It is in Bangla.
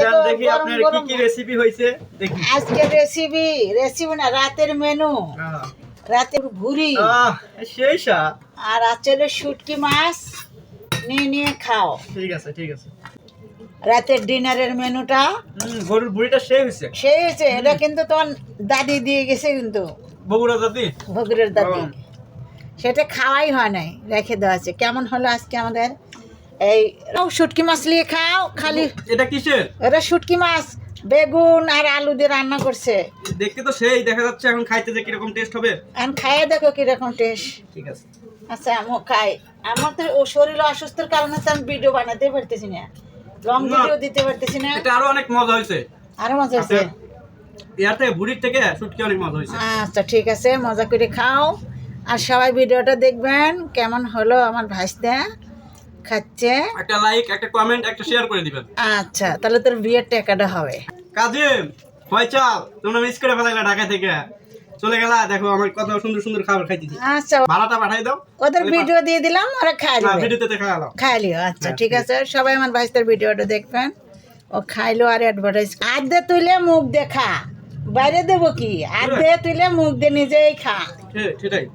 দেন দেখি আপনার কি কি রেসিপি হইছে দেখি। আজকে রেসিপি না, রাতের মেনু। রাতের ভুরি সেই সা আর আচলে শুটকি মাছ নিয়ে নিয়ে খাও। ঠিক আছে ঠিক আছে। রাতের ডিনারের মেনুটা গরুর ভুড়িটা সেই হইছে। সেই হয়েছে। এটা কিন্তু তোমার দাদি দিয়ে গেছে, কিন্তু বগুড়া দাদি, ভগুরের দাদি। সেটা খাওয়াই হয় নাই, রেখে দেওয়া আছে। কেমন হলো আজকে আমাদের এই শুটকি মাছ নিয়ে খাও খালি। এটা কিসের? এটা শুটকি মাছ বেগুন আর আলু দিয়ে রান্না করছে। দেখতে তো সেই দেখা যাচ্ছে, এখন খাইতে যে কিরকম টেস্ট হবে। এখন খাইয়ে দেখো কিরকম টেস্ট। ঠিক আছে আচ্ছা আমি খাই। আমার তো ও শরীর অসুস্থর কারণে তো আমি ভিডিও বানাতে পারতেছি না, লং ভিডিও দিতে পারতেছি না। এটা আরো অনেক মজা হয়েছে, আরো মজা আছে। ইয়ার থেকে ভুড়ির থেকে শুটকি অনেক মজা হয়েছে। আচ্ছা ঠিক আছে, মজা করে খাও। আর সবাই ভিডিওটা দেখবেন কেমন হলো আমার ভাইস্তা খাচ্ছে। একটা লাইক, একটা কমেন্ট, একটা শেয়ার করে দিবেন। আচ্ছা তাহলে তোর বিয়ের টাকাটা হবে। কাজিম ফয়সাল, তোমরা মিস করে ফেলাইলা, ঢাকা থেকে চলে গেলা। দেখো আমার কত সুন্দর সুন্দর খাবার খাইতেছি। আচ্ছা ভাড়াটা পাঠাই দাও, ওদের ভিডিও দিয়ে দিলাম, ওরা খাই না লিবে। ভিডিওতে খাওয়ালো। খাই লিও। আচ্ছা ঠিক আছে, সবাই আমার ভাইস্তার ভিডিওটা দেখবেন। ও খাইলো আর অ্যাডভার্টাইজ। আধে তুলে মুখ দেখা, বাইরে দেবো কি? আধে তুলে মুখ দিয়ে নিজেই খা। সেটাই।